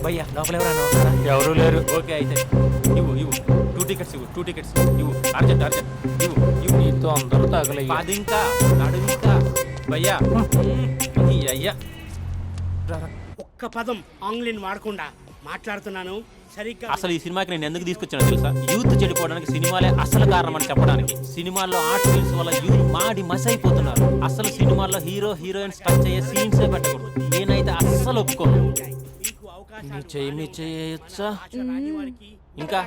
భయ్యా లోపల ఎవరైనా ఉన్నారా? ఎవరూ లేరు. ఓకే అయితే ఇవ్వు 2 టికెట్స్ ఇవ్వు 2 టికెట్స్ ఇవ్వు అర్జెంట్ ఇవ్వు నీతో అందరూ తగలయ్యా. 10 ఇంకా నడు ఇంకా భయ్యా ఈ అయ్యా ఒక్క పదం ఆంగ్లీన్ వాడకుండా మాట్లాడుతున్నాను సరిగ్గా. అసలు ఈ సినిమాకి నేను ఎందుకు తీసుకొచ్చానో తెలుసా? యూత్ చెడిపోవడానికి సినిమాలే అసలు కారణం అని చెప్పడానికి. సినిమాల్లో ఆర్ట్ ఫిల్మ్స్ వల్ల యూత్ మాడి మస్ అయిపోతున్నారు. అసలు సినిమాల్లో హీరో హీరోయిన్స్ టచ్ అయ్యే సీన్సే పెట్టకూడదు. నేనైతే అస్సలు ఒప్పుకోను. మీకు అవకాశం మీ చేయొచ్చా? ఇంకా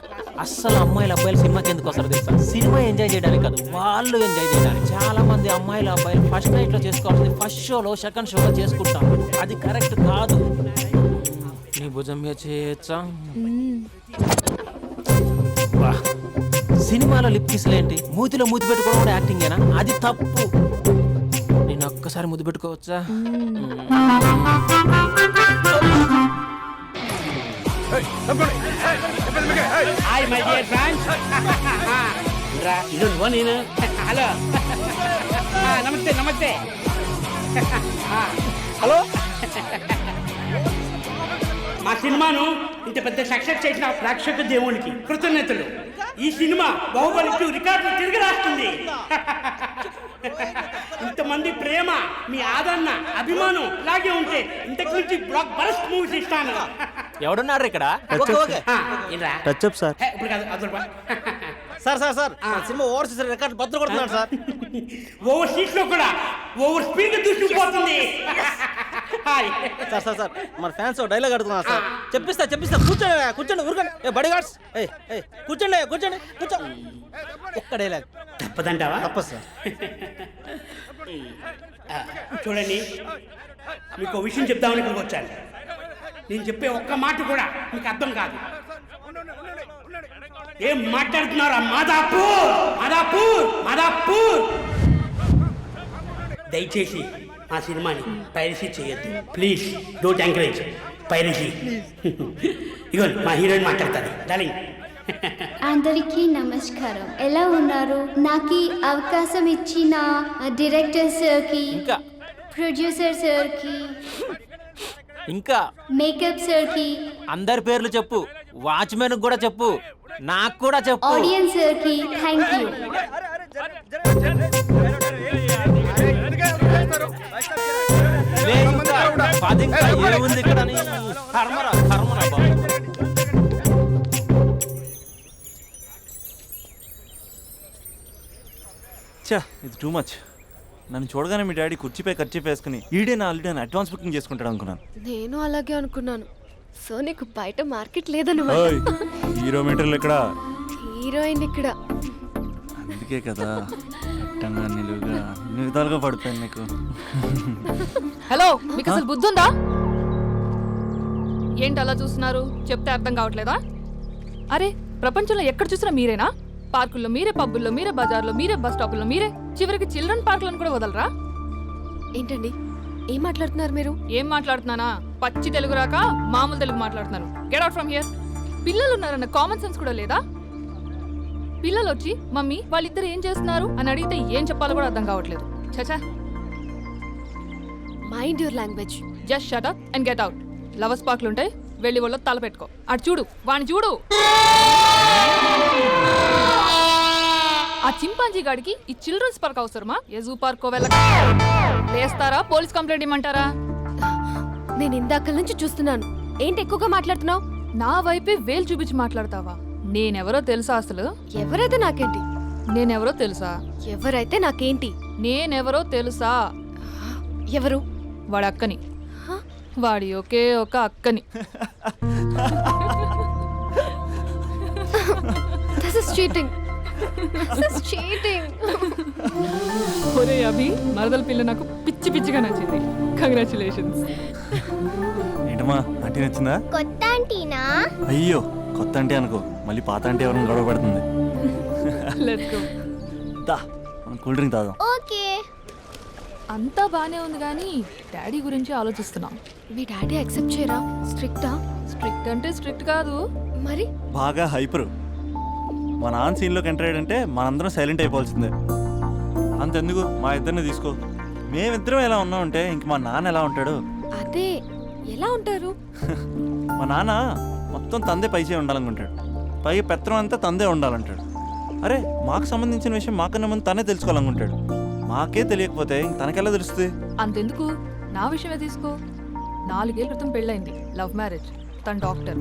అస్సలు అమ్మాయిలు అబ్బాయిలు సినిమాకి ఎందుకు వస్తారు తెలుసా? సినిమా ఎంజాయ్ చేయడానికి కాదు, వాళ్ళు ఎంజాయ్ చేయడానికి. చాలా మంది అమ్మాయిలు అబ్బాయిలు ఫస్ట్ నైట్ లో చేసుకోవాల్సింది ఫస్ట్ షోలో సెకండ్ షోలో చేసుకుంటాం. అది కరెక్ట్ కాదు. నీ భుజం మీద చేయొచ్చా? సినిమాలో లిప్ కిస్లేంటి? మూతిలో మూతి పెట్టుకోవడం కూడా యాక్టింగేనా? అది తప్పు. నేను ఒక్కసారి ముద్దు పెట్టుకోవచ్చా? Hi my dear friends. ఇది నేను హలో నమస్తే నమస్తే హలో. మా సినిమాను ఇంత పెద్ద సక్సెస్ చేసిన ప్రేక్షక దేవునికి కృతజ్ఞతలు. ఈ సినిమా బాహుబలి 2 రికార్డులు తిరిగి రాస్తుంది. ఇంతమంది ప్రేమ, మీ ఆదరణ, అభిమానం ఇలాగే ఉంటే ఇంతకు నుంచి బ్లాక్ బరస్ట్ మూవీస్ ఇస్తాను. ఎవడున్నారు ఇక్కడ? Touch up sir. ఇప్పుడు కాదు అదొక sir sir sir cinema overseas record బద్దలు కొడుతున్నాడు సార్. ఓవర్ సీట్స్ లో కూడా ఓవర్ స్పీడ్ దూసుకుపోతుంది. సార్ సార్ సార్ మన ఫ్యాన్స్ డైలాగ్ అడుగుతున్నారు సార్. చెప్పిస్తా కూర్చోండి కూర్చోండి ఊరుకోండి. బడి గార్డ్స్ కూర్చోండి కూర్చో. ఒక్క డైలాగ్ తప్పదంటావా? తప్పదు సార్. చూడండి, మీకు విషయం చెప్దామని ఇక్కడికి వచ్చాను. నేను చెప్పే ఒక్క మాట కూడా మీకు అర్థం కాదు. ఏం మాట్లాడుతున్నారా? మాదాపూర్. దయచేసి మా సినిమాని పైరసీ చేయొద్దు ప్లీజ్. Don't encourage piracy. ఇగో మా హీరోయిన్ మాట్లాడతారు. డార్లింగ్. అందరికీ నమస్కారం. ఎలా ఉన్నారు? నాకు ఈ అవకాశం ఇచ్చిన డైరెక్టర్ సార్కి, ఇంకా ప్రొడ్యూసర్ సార్కి, ఇంకా మేకప్ సార్కి, అందరి పేర్లు చెప్పు. వాచ్మెన్ కూడా చెప్పు, నాకు కూడా చెప్పు. ఆడియన్స్ సార్కి థ్యాంక్ యూ. ఏముంది ఇక్కడ? కర్మరా బాబు. చా ఇది టూ మచ్. నన్ను చూడగానే మీ డాడీ కుర్చీపై ఖర్చు వేసుకుని ఈడే నా ఆల్రెడీ అడ్వాన్స్ బుకింగ్ చేసుకుంటాడు అనుకున్నాను. నేను అలాగే అనుకున్నాను. సో నీకు బయట మార్కెట్ లేదన్నమాట. హీరో మీటర్లు ఇక్కడ, హీరోయిన్ ఇక్కడ. అందుకే కదా అట్టంగా నిలువుగా అన్ని విధాలుగా పడిపోయాను నీకు. హలో, మీకు అసలు బుద్ధి ఉందా? ఏంటి అలా చూస్తున్నారు? చెప్తే అర్థం కావట్లేదా? అరే, ప్రపంచంలో ఎక్కడ చూసినా మీరేనా? పార్కుల్లో మీరే, పబ్బుల్లో మీరే, బజార్లో మీరే, బస్ స్టాపుల్లో మీరే, చివరికి చిల్డ్రన్ పార్కులను కూడా వదలరా? ఏంటండి ఏం మాట్లాడుతున్నారు మీరు? ఏం మాట్లాడుతున్నానా? పచ్చి తెలుగు రాక మామూలు తెలుగు మాట్లాడుతున్నాను. Get out from here. పిల్లలు ఉన్నారన్న కామన్ సెన్స్ కూడా లేదా? పిల్లలు వచ్చి మమ్మీ వాళ్ళిద్దరు ఏం చేస్తున్నారు అని అడిగితే ఏం చెప్పాలో కూడా అర్థం కావట్లేదు. చచా. Mind your language. Just shut up and get out. Lovers పార్క్లు ఉంటాయి, వెళ్ళి వాళ్ళ తల పెట్టుకో. అటు చూడు, వాణ్ణి చూడు. ఆ చింపాంజీ గాడికి ఈ చిల్డ్రన్స్ పార్క్ అవసరమా? ఏ జూ పార్కో వెళ్ళక లేస్తారా? పోలీస్ కంప్లైంట్ ఇమ్మంటారా? నేను ఇందాక నుంచి చూస్తున్నాను. ఏంటి ఎక్కువగా మాట్లాడుతున్నావు? నా వైపే వేలు చూపించి మాట్లాడతావా? నేనెవరో తెలుసా? అసలు ఎవరైతే నాకేంటి? నేనెవరో తెలుసా? ఎవరైతే నాకేంటి? నేనెవరో తెలుసా? ఎవరు? వాడి అక్కని. వాడి ఒకే ఒక అక్కని. This is cheating. This is cheating. ఒరే అభి, మరదల పిల్ల నాకు పిచ్చి పిచ్చిగా నచ్చింది. కంగ్రాచులేషన్స్. ఏంటమ్మా ఆంటీ నచ్చిందా? కొత్త ఆంటీనా? అయ్యో కొత్త అంటే అనుకో, మళ్ళీ పాత అంటే ఎవరైనా గొడవ పడుతుంది. Let's go. దా మనం కూల్ డ్రింక్ తాదాం. ఓకే. అంతా బానే ఉంది కానీ డాడీ గురించి ఆలోచిస్తున్నాం. మీ డాడీ యాక్సెప్ట్ చేయరా? స్ట్రిక్టా? స్ట్రిక్ట్ అంటే స్ట్రిక్ట్ కాదు మరి. బాగా హైపర్. మా నాన్న సీన్లోకి ఎంటర్ అయ్యాడంటే మనందరం సైలెంట్ అయిపోవాల్సిందే. అంతెందుకు మా ఇద్దరిని తీసుకో. మేమిద్దరం ఎలా ఉన్నామంటే ఇంక మా నాన్న ఎలా ఉంటాడు? అదే ఎలా ఉంటారు? మా నాన్న మొత్తం తందే పైచే ఉండాలనుకుంటాడు, పై పెత్తనం అంతా తందే ఉండాలంటాడు. అరే మాకు సంబంధించిన విషయం మాకన్నా ముందు తనే తెలుసుకోవాలనుకుంటాడు. మాకే తెలియకపోతే ఇంక తనకెలా తెలుస్తుంది? అంతెందుకు, నా విషయమే తీసుకో. 4 ఏళ్ల క్రితం పెళ్ళైంది, లవ్ మ్యారేజ్. తన డాక్టర్.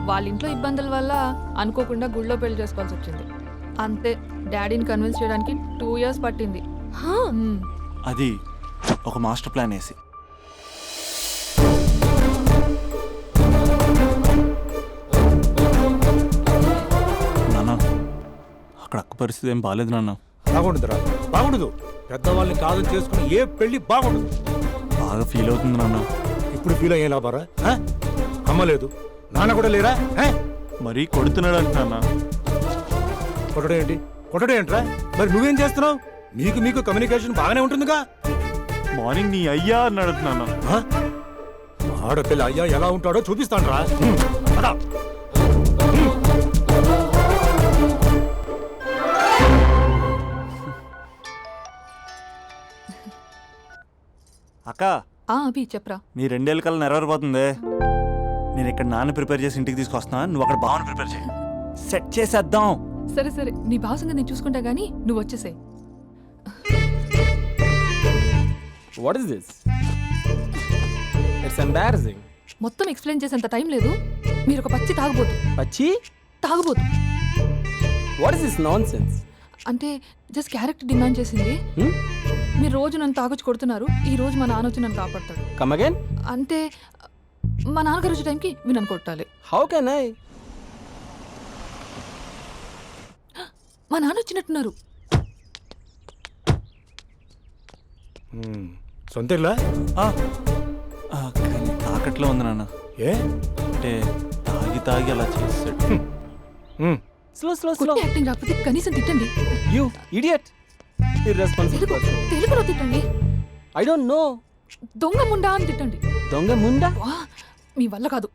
వాళ్ళ ఇంట్లో ఇబ్బందుల వల్ల అనుకోకుండా గుళ్ళో పెళ్లి చేసుకోవాల్సి వచ్చింది. అంతే, డాడీని కన్విన్స్ చేయడానికి 2 years పట్టింది. అది ఒక మాస్టర్ ప్లాన్ వేసి. నాన్న అక్కడ అక్క పరిస్థితి ఏం బాగాలేదు నాన్న. బాగుండదురా, బాగుండదు. పెద్దవాళ్ళని కాదని చేసుకుని ఏ పెళ్లి బాగుండదు. బాగా ఫీల్ అవుతుంది నాన్న. ఇప్పుడు ఫీల్ అయ్యే లాభారా? అమ్మ లేదు, నాన్న కూడా లేరా? మరీ కొడుతున్నాడు అంటున్నా. కొట్టడం ఏంటి, కొట్టడం ఏంట్రా? మరి నువ్వేం చేస్తున్నావు? మీకు కమ్యూనికేషన్ బాగానే ఉంటుందిగా. మార్నింగ్ నీ అయ్యా అని అడుగుతున్నాను. ఆడపిల్ల అయ్యా ఎలా ఉంటాడో చూపిస్తాను రా. అక్క అభి చెప్పరా. నీ 2 ఏళ్ళ కల్లా నెరవేరిపోతుంది. నేను ఇక్కడ నాన్న ప్రిపేర్ చేసి ఇంటికి తీసుకొస్తున్నా, నువ్వు అక్కడ బావని ప్రిపేర్ చేయి. సెట్ చేసేద్దాం. సరే సరే, నీ భాసంగా నేను చూసుకుంటా గానీ నువ్వు వచ్చేసాయి. What is this? It's embarrassing. మొత్తం ఎక్స్ప్లెయిన్ చేసేంత టైం లేదు. మీరు ఒక పచ్చి తాగుబోతు. పచ్చి తాగుబోతు వాట్ ఇస్ దిస్ నాన్సెన్స్? అంటే జస్ట్ క్యారెక్టర్ డిమాండ్ చేసింది. మీరు రోజు నన్ను తాగొచ్చి కొడుతున్నారు, ఈ రోజు మా నాన్న వచ్చి నన్ను కాపాడతాడు. Come again. అంటే మా నాన్నగారు వచ్చే టైంకి మీరు నన్ను కొట్టాలి. How can I? మా నాన్న వచ్చినట్టున్నారు. సొంత ఇల్లా? కానీ తాకట్లో ఉంది నాన్న. ఏ అంటే తాగి తాగి అలా చేస్తాడు. Slow slow slow. కొట్టి యాక్టింగ్ రాకపోతే కనీసం తిట్టండి. You idiot. Irresponsible person. తెలుగులో తిట్టండి. I don't know. దొంగ ముండా అని తిట్టండి. దొంగ ముండా? వా, మీ వల్ల కాదు.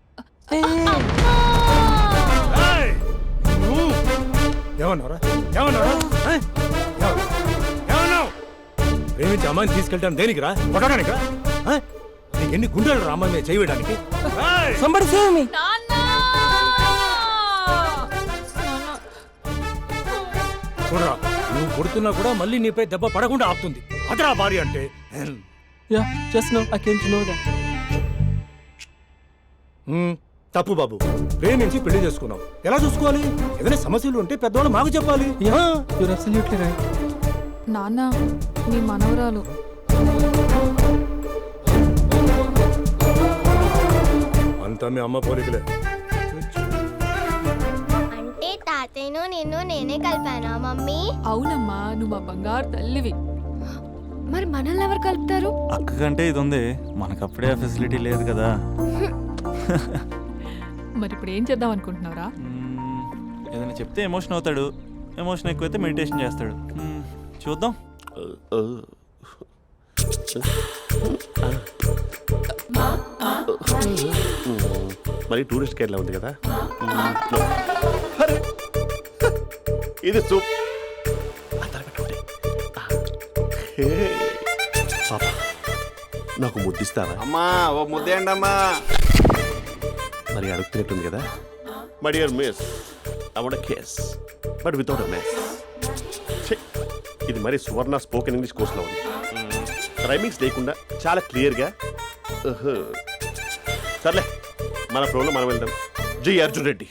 ఏమన్నారా? ప్రేమించి అమ్మాయిని తీసుకెళ్ళడానికి దేనికిరా? కొట్టడానికిరా? నీకు ఎన్ని గుండెలు రా అమ్మాయి మీద చేయడానికి? Somebody save me. చూడరా, నువ్వు కొడుతున్నా కూడా మళ్ళీ నీపై దెబ్బ పడకుండా ఆపుతుంది. అదరా భార్య అంటే. Yeah just no I came to know that. తప్పు బాబు, ప్రేమించి పెళ్లి చేసుకున్నావు. ఎలా చూసుకోవాలి? ఏదైనా సమస్యలు ఉంటే పెద్దవాళ్ళు మాకు చెప్పాలి. Your absolutely right. నాన్న, మీ మనవరాలు. అంతా మీ అమ్మ పోలికలే. అంటే తాతయ్యను నిన్ను నేనే కలిపానా మమ్మీ? అవునమ్మా, నువ్వు మా బంగారు తల్లివి. మరి మనల్ని ఎవరు కలుపుతారు? అక్క కంటే ఇది ఉంది, మనకప్పుడే ఆ ఫెసిలిటీ లేదు కదా. మరి ఇప్పుడు ఏం చేద్దాం అనుకుంటున్నారా? ఏదైనా చెప్తే ఎమోషన్ అవుతాడు, ఎమోషన్ ఎక్కువైతే మెడిటేషన్ చేస్తాడు. చూద్దాం. మరి టూరిస్ట్ గైడ్లా ఉంది కదా. ఇది సూప్. పాప, నాకు ముద్దిస్తారా? అమ్మా ఓ ముద్దేయండి అమ్మా. మరి అడుగుతున్నట్టుంది కదా. My dear miss, I want kiss but without a miss. ఇది మరి సువర్ణ స్పోకెన్ ఇంగ్లీష్ కోర్సులో ఉంది. రైమింగ్స్ లేకుండా చాలా క్లియర్గా. సర్లే, మన ప్రోలో మనం వెళ్దాం. జై Arjun Reddy.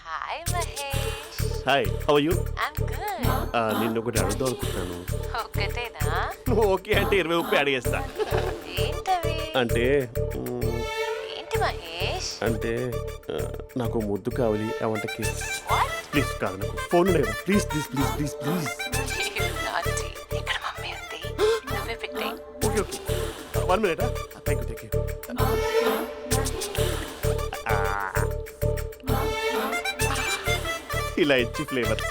Hi Mahesh. Hi, how are you? I'm good. నిన్ను ఒకటి అడుగుదాం అనుకుంటున్నాను. ఒకటేనా? నువ్వు ఓకే అంటే 20 అడిగేస్తా. ఏంటవి? అంటే ఏంటి మహేష్? అంటే నాకు ముద్దు కావాలి. I want kiss. ప్లీజ్ కాదు, నాకు ఫోన్ లేదా? Please please please please please. ఇక్కడ మమ్మీ ఉంది, నువ్వే పెట్టే. Okay okay, 1 minute. Thank you. ఇలా ఇచ్చి ఫ్లేవర్.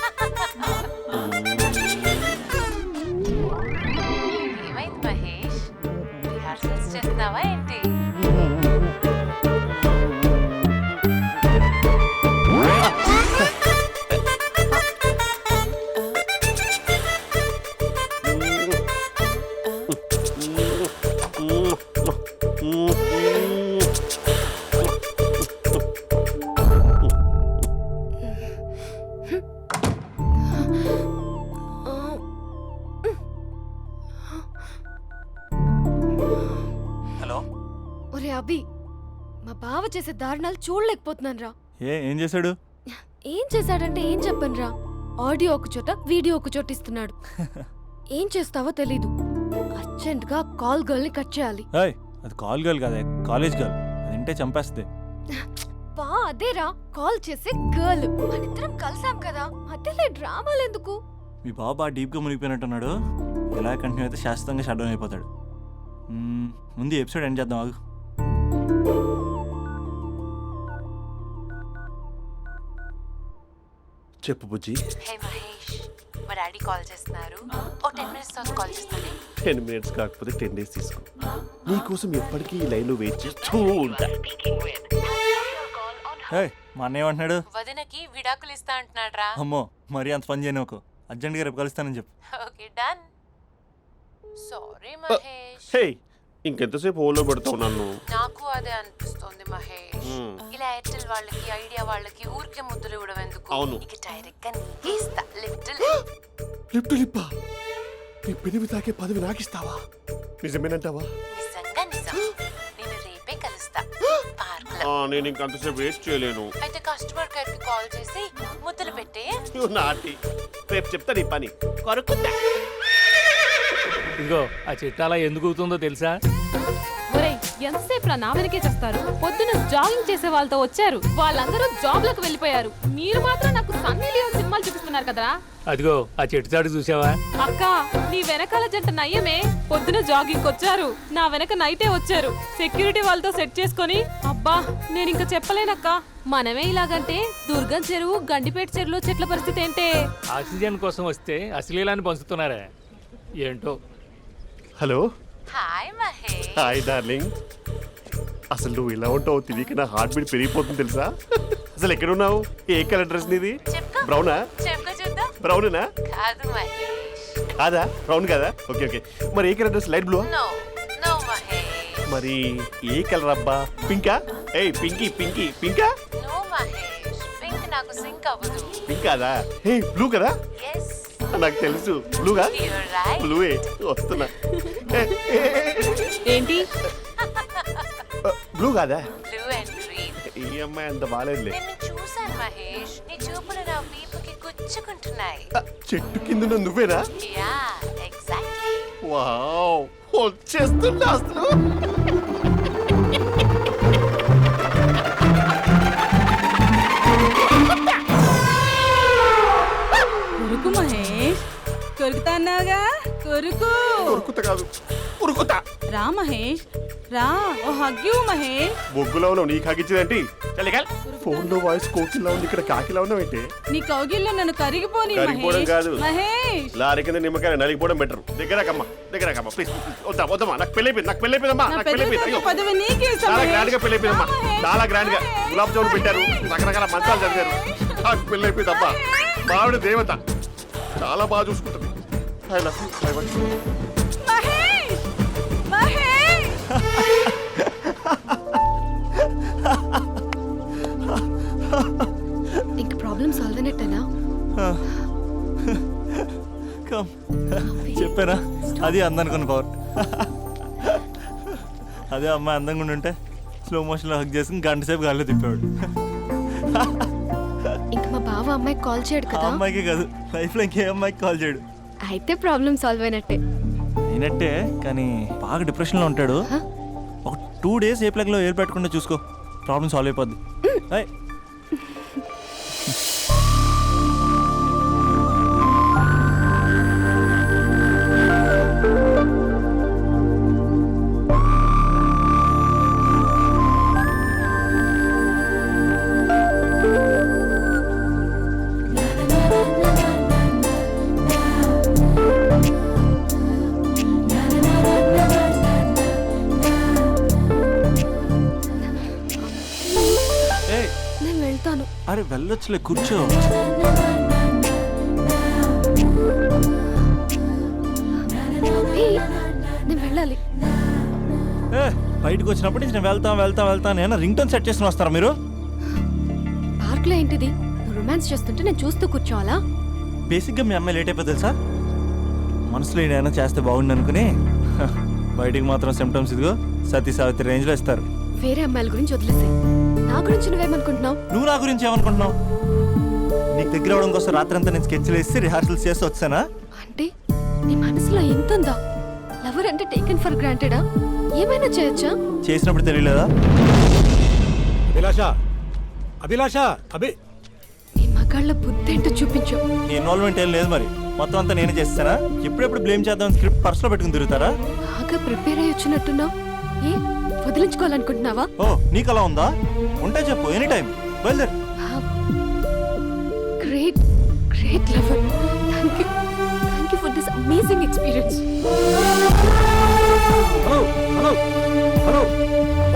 ఏమైంది మహేష్? రిహార్సల్స్ చేస్తున్నావా ఏంటి? చేసే దారుణాలు చూడలేకపోతున్నాను రా. ఏం చేశాడు? ఏం చేశాడంటే ఏం చెప్పను రా. ఆడియో ఒక చోట వీడియో ఒక చోట ఇస్తున్నాడు. ఏం చేస్తావో తెలీదు. అర్జెంట్ గా కాల్ గర్ల్ ని కట్ చేయాలి. ఏయ్, అది కాల్ గర్ల్ కాదే, కాలేజ్ గర్ల్. అది వింటే చంపేస్తుంది. బా అదేరా కాల్ చేసే గర్ల్. మనిద్దరం కలిసాం కదా, మధ్యలో డ్రామాలు ఎందుకు? మీ బాబు బాగా డీప్గా మునిగిపోయినట్టున్నాడు. ఎలా కంటిన్యూ అయితే శాశ్వతంగా షట్ డౌన్ అయిపోతాడు. ముందు ఎపిసోడ్ ఎండ్ చేద్దాం ఆగు. చెప్పు బుజ్జి. హే మహేష్, మా డాడీ కాల్ చేస్తున్నారు. ఓ 10 minutes తర్వాత కాల్ చేస్తాను. 10 minutes కాకపోతే 10 days తీసుకో. నీకోసం ఎప్పటికీ ఈ లైన్లో వెయిట్ చేస్తూ ఉంటా. ఏయ్, మా అన్నయ్య ఏమంటున్నాడు? వదినకి విడాకులు ఇస్తా అంటున్నాడు రా. అమ్మో, మరీ అంత పని చేయను. ఒక అర్జెంట్గా రేపు కలుస్తానని చెప్పు. Okay done. సారీ మహేష్. హే, ఇంకెంతసేపు హోల్లో పెడతావు నన్ను? నాకు అదే అనిపిస్తోంది మహేష్. ఇలా ఎయిర్టెల్ వాళ్ళకి ఐడియా వాళ్ళకి ఊరికే ముద్దులు ఇవ్వడం ఎందుకు? అవును. ఇక డైరెక్ట్ గా నీకే ఇస్తా. లిటిల్ లిప్ టు లిప్పా? నీ పెనివి తాకే పదవి నాకిస్తావా? నిజమేనంటావా? నిజంగా నిజం. నేను రేపే కలుస్తా పార్క్ లో. నేను ఇంకంతసేపు వెయిట్ చేయలేను. అయితే కస్టమర్ కేర్ కి కాల్ చేసి ముద్దులు పెట్టే. నాటి రేపు చెప్తా నీ పని. కొరుకుందా? ఇదిగో ఆ చెట్టు అలా ఎందుకు అవుతుందో తెలుసా? ఒరేయ్, ఎంతసేపు నా వెనకే చేస్తారు? పొద్దున జాగింగ్ చేసే వాళ్ళతో వచ్చారు, వాళ్ళందరూ జాబ్లకు వెళ్ళిపోయారు. మీరు మాత్రం నాకు సన్నీ లియోన్ సినిమాలు చూపిస్తున్నారు కదరా. అదిగో ఆ చెట్టు చాటు చూసావా? అక్క, నీ వెనకాల జంట నయ్యమే. పొద్దున జాగింగ్ వచ్చారు, నా వెనక నైటే వచ్చారు. సెక్యూరిటీ వాళ్ళతో సెట్ చేసుకొని, అబ్బా నేను ఇంకా చెప్పలేనక్క. మనమే ఇలాగంటే దుర్గం చెరువు, గండిపేట చెరువులో చెట్ల పరిస్థితి ఏంటే? ఆక్సిజన్ కోసం వస్తే అశ్లీలాన్ని పంచుతున్నారా ఏంటో. Hello. Hi Mahesh. Hi darling. అసలు నువ్వు ఇలా ఉంటావు తెలియక నా హార్ట్ బీట్ పెరిగిపోతుంది తెలుసా? అసలు ఎక్కడున్నావు? ఏ కలర్ డ్రెస్ నీది? చెప్పుకో. బ్రౌనా? చెప్పుకో చూద్దాం. బ్రౌనేనా? కాదు మహేష్. కాదా? బ్రౌన్ కదా? Okay okay. మరి ఏ colour dress? Light blue? No no Mahesh. మరి ఏ కలర్ అబ్బా? పింకా? ఏయ్ పింకీ పింకీ పింకా? నో మహేష్, పింక్ నాకు సింక్ అవ్వదు. పింక్ కాదా? ఏ బ్లూ కదా? ఎస్, నాకు తెలుసు. బ్లూగా? You're right. బ్లూవే వస్తున్నా. ఏంటి? బ్లూ కాదా? Blue and green. ఈ అమ్మాయి అంత బాగాలేదులే. నిన్ను చూశాను మహేష్, నీ చూపులు నా వీపుకి గుచ్చుకుంటున్నాయి. చెట్టు కింద నువ్వేనా? Yeah, exactly. వావ్, వచ్చేస్తున్నా అసలు. కొరుకు మహేష్, కొరుకుతా అన్నావుగా, కొరుకు. ఉరుకుతా కాదు, ఉరుకుతా. రా మహేష్, రా. ఓ హగ్గు మహేష్. బొగ్గులో ఉన్నావు, నీకు హగిచ్చేదేంటి? ఫోన్ లో వాయిస్ కోకిలా ఉంది, ఇక్కడ కాకిలా ఉన్నావు ఏంటి? నీ కౌగిల్లో నన్ను కరిగిపోని కరిగిపోవడం మహేష్. కాదు. మహేష్, లారీ కింద నిమ్మకాయ నలిగిపోవడం బెటర్. దగ్గరకమ్మా దగ్గరకమ్మా ప్లీజ్. వద్దా వద్దమ్మా, నాకు పెళ్ళైపోయింది, నాకు పెళ్ళైపోయిందమ్మా, నా నాకు పెళ్ళైపోయింది. పెద్ద అయ్యో, పదవి నీకే ఇస్తా చాలా మహేష్. గ్రాండ్ గా పెళ్ళైపోయిందమ్మా, రా మహేష్. చాలా గ్రాండ్ గా. గులాబ్ జామున్ పెట్టారు, రకరకాల మంచాలు చదివారు. నాకు పెళ్ళైపోయిందమ్మా. మావిడ దేవత, చాలా బాగా చూసుకుంటుంది. I love you. I want you. Mahesh, Mahesh. ఇంక ప్రాబ్లం సాల్వ్ అయినట్టేనా? కమ్, చెప్పారా? అది అందనుకున్న పవర్. అదే అమ్మాయి అందంగా ఉండుంటే స్లో మోషన్లో హక్ చేసుకుని గంట సేపు గాల్లో తిప్పేవాడు. ఇంక మా బావ అమ్మాయికి కాల్ చేయడు ఆ కదా? అమ్మాయికే కాదు, లైఫ్లో ఇంకే అమ్మాయికి కాల్ చేయడు. అయితే ప్రాబ్లం సాల్వ్ అయినట్టే. అయినట్టే, కానీ బాగా డిప్రెషన్లో ఉంటాడు. ఒక 2 days ఏ ప్లగ్లో ఏర్ పెట్టకుండా చూసుకో, ప్రాబ్లం సాల్వ్ అయిపోద్ది. ఏయ్, నేను వెళ్తాను. అరే వెళ్ళొచ్చులే, కూర్చో. నేను వెళ్ళాలి. బయటకు వచ్చినప్పటి నుంచి నేను వెళ్తా నేను రింగ్ టోన్ సెట్ చేసుకుని వస్తారా మీరు? పార్క్ లో ఏంటిది? నువ్వు రొమాన్స్ చేస్తుంటే నేను చూస్తూ కూర్చోవాలా? బేసిక్గా మీ అమ్మాయి లేట్ అయిపోతుంది సార్. మనసులో ఏదైనా చేస్తే బాగుండు అనుకుని బయటికి మాత్రం సిమ్టమ్స్ ఇదిగో సతీ సావిత్రి రేంజ్లో ఇస్తారు. వేరే అమ్మాయిల గురించి వదిలేసాయి. నా గురించి నువ్వేమనుకుంటున్నావు? నువ్వు నా గురించి ఏమనుకుంటున్నావు? నీకు దగ్గర అవడం కోసం రాత్రంతా నేను స్కెచ్లు వేసి రిహార్సల్స్ చేసి వచ్చానా? అంటే నీ మనసులో ఎంత ఉందా? లవర్ అంటే టేకెన్ ఫర్ గ్రాంటెడా? ఏమైనా చేయొచ్చా? చేసినప్పుడు తెలియలేదా? అభిలాష నీ మగాళ్ళ బుద్ధి ఏంటో చూపించు. నీ ఇన్వాల్వ్మెంట్ ఏం లేదు మరి. మొత్తం అంతా నేనే చేస్తానా? ఎప్పుడెప్పుడు బ్లేమ్ చేద్దాం స్క్రిప్ట్ పర్సులో పెట్టుకుని తిరుగుతారా? బాగా ప్రిపేర్ అయ్యి వచ్చినట్టున్నావు. ఏ వదిలించుకోవాలనుకుంటున్నావా? ఓ నీకు అలా ఉందా? ఉంటే చెప్పు, ఎనీ టైం బయలుదేరు. Great great lover. Thank you for this amazing experience. Hello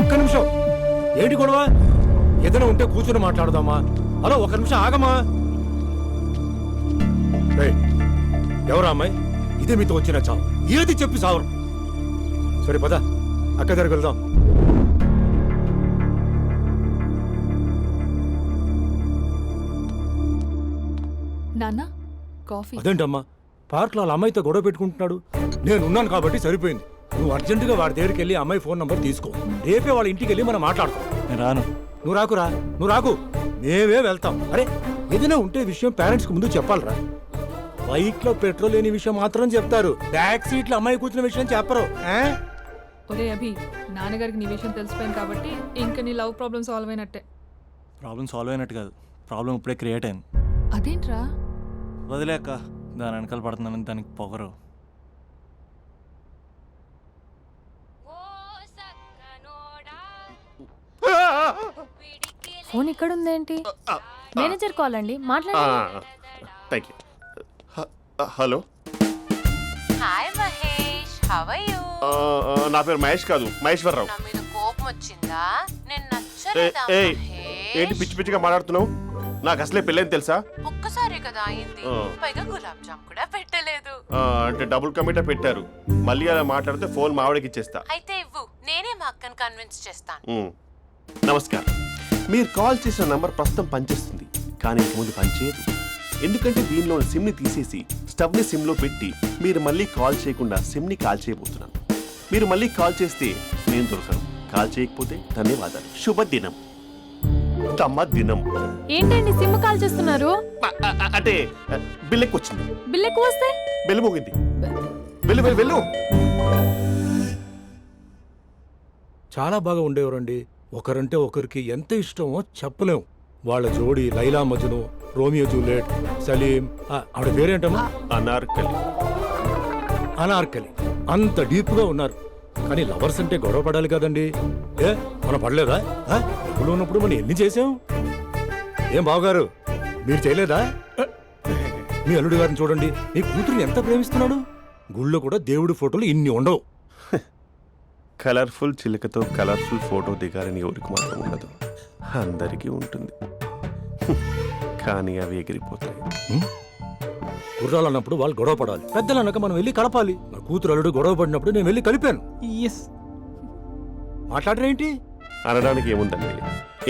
ఒక్క నిమిషం. ఏంటి గొడవ? ఏదైనా ఉంటే కూర్చొని మాట్లాడదామా? హలో ఒక్క నిమిషం ఆగమా. ఎవరా అమ్మాయి? ఇదే మీతో వచ్చిన చావు. ఏది చెప్పి సావరు. సరే పద అక్క దగ్గరికి వెళ్దాం. నాన్న కాఫీ. అదేంటమ్మా పార్క్లో వాళ్ళ అమ్మాయితో గొడవ పెట్టుకుంటున్నాడు. నేను ఉన్నాను కాబట్టి సరిపోయింది. నువ్వు అర్జెంటుగా వాడి దగ్గరికి వెళ్ళి అమ్మాయి ఫోన్ నంబర్ తీసుకో. రేపే వాళ్ళ ఇంటికి వెళ్ళి మనం మాట్లాడతాం. నేను రాను. నువ్వు రాకు. మేమే వెళ్తాం. అరే ఏదైనా ఉంటే విషయం పేరెంట్స్ కి ముందు చెప్పాలరా. బైక్ లో పెట్రోల్ లేని విషయం మాత్రం చెప్తారు. బ్యాక్ సీట్ లో అమ్మాయి కూర్చున్న విషయం చెప్పరు. ఒరే అభి, నాన్నగారికి నీ విషయం తెలిసిపోయింది కాబట్టి ఇంకా నీ లవ్ ప్రాబ్లమ్ సాల్వ్ అయినట్టే. ప్రాబ్లం సాల్వ్ అయినట్టు కాదు, ప్రాబ్లం ఇప్పుడే క్రియేట్ అయింది. అదేంట్రా? వదిలేక దాని వెనకాల పడుతుందని దానికి పొగరు. ఫోన్ ఇక్కడ ఉందేంటి? మేనేజర్ కాల్ అండి, మాట్లాడండి. Thank you. Hello, hi Mahesh, how are you? నా పేరు మహేష్ కాదు, మహేశ్వరరావు. నా మీద కోపం వచ్చిందా? నేను నచ్చలేదా మహేష్? ఏంటి పిచ్చి పిచ్చిగా మాట్లాడుతున్నావు? నాకు అసలే పెళ్ళని తెలుసా? ఒక్కసారి కదా అయింది, పైగా గులాబ్ జామ్ కూడా పెట్టలేదు. అంటే డబుల్ కమిటా పెట్టారు. మళ్ళీ అలా మాట్లాడితే ఫోన్ మావిడకి ఇచ్చేస్తా. అయితే ఇవ్వు, నేనే మా అక్కని కన్విన్స్ చేస్తాను. నమస్కారం. మీరు కాల్ చేసిన నంబర్ ప్రస్తుతం పనిచేస్తుంది, కానీ ఇంక ముందు పనిచేయదు. ఎందుకంటే దీనిలో సిమ్ని తీసేసి స్టవ్ని సిమ్లో పెట్టి మీరు మళ్ళీ కాల్ చేయకుండా సిమ్ని కాల్ చేయబోతున్నాను. మీరు మళ్ళీ కాల్ చేస్తే నేను దొరకను, కాల్ చేయకపోతే ధన్యవాదాలు. శుభదినం. తమ దినం. ఏంటండి సిమ్ కాల్ చేస్తున్నారు? అంటే బిల్ ఎక్కువ వచ్చింది. బిల్ ఎక్కువ వస్తే? బెల్లు మోగింది. వెళ్ళు. చాలా బాగా ఉండేవారండి. ఒకరంటే ఒకరికి ఎంత ఇష్టమో చెప్పలేం. వాళ్ళ జోడి లైలా మజ్ను, రోమియో జూలియట్, సలీం, ఆవిడ పేరేంటమ్మా? అనార్కలి. అంత డీప్ గా ఉన్నారు. కానీ లవర్స్ అంటే గొడవ పడాలి కదండి. మనం పడలేదా? డబ్బులు ఉన్నప్పుడు మనం ఎన్ని చేసాం? ఏం బావగారు మీరు చేయలేదా? మీ అల్లుడి గారిని చూడండి, మీ కూతురుని ఎంత ప్రేమిస్తున్నాడు. గుళ్ళో కూడా దేవుడి ఫోటోలు ఇన్ని ఉండవు. కలర్ఫుల్ చిలుకతో కలర్ఫుల్ ఫోటో దిగాలని ఎవరికి మాత్రం ఉండదు, అందరికీ ఉంటుంది. కానీ అవి ఎగిరిపోతాయి. గుర్రాలు అన్నప్పుడు వాళ్ళు గొడవ పడాలి, పెద్దలు అన్నాక మనం వెళ్ళి కలపాలి. నా కూతురు అల్లుడు గొడవ పడినప్పుడు నేను వెళ్ళి కలిపాను. మాట్లాడరేంటి? అనడానికి ఏముందండి,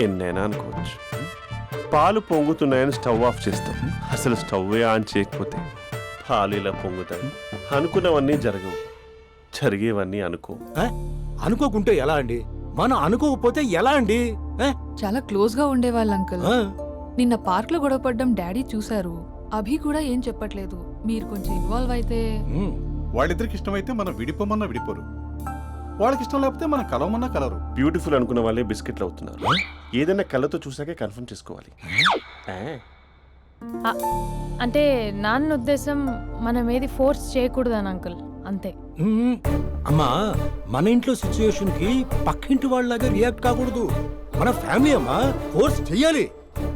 ఎన్నైనా అనుకోవచ్చు. పాలు పొంగుతున్నాయని స్టవ్ ఆఫ్ చేస్తాం. అసలు స్టవ్ ఆన్ చేయకపోతే పాలు ఇలా పొంగుతాయి. అనుకున్నవన్నీ జరగవు, జరిగేవన్నీ అనుకోకుంటే ఎలా అండి? మనం అనుకోకపోతే ఎలా అండి? చాలా క్లోజ్ గా ఉండేవాళ్ళు అంకుల్. నిన్న పార్క్ లో గొడవ పడ్డం డాడీ చూశారు. అభి కూడా ఏం చెప్పట్లేదు. మీరు కొంచెం ఇన్వాల్వ్ అయితే. వాళ్ళిద్దరికి ఇష్టమైతే మనం విడిపోమన్నా విడిపోరు, వాళ్ళకి ఇష్టం లేకపోతే మనం కలవమన్నా కలరు. బ్యూటిఫుల్ అనుకున్న వాళ్ళే బిస్కెట్లు అవుతున్నారు. ఏదైనా కళ్ళతో చూసాకే కన్ఫర్మ్ చేసుకోవాలి. అంటే నాన్న ఉద్దేశం మనం ఏది ఫోర్స్ చేయకూడదని అంకుల్, అంతే. అమ్మా, మన ఇంట్లో సిచ్యుయేషన్ కి పక్కింటి వాళ్ళలాగా రియాక్ట్ కాకూడదు. మన ఫ్యామిలీ అమ్మా, ఫోర్స్ చెయ్యాలి.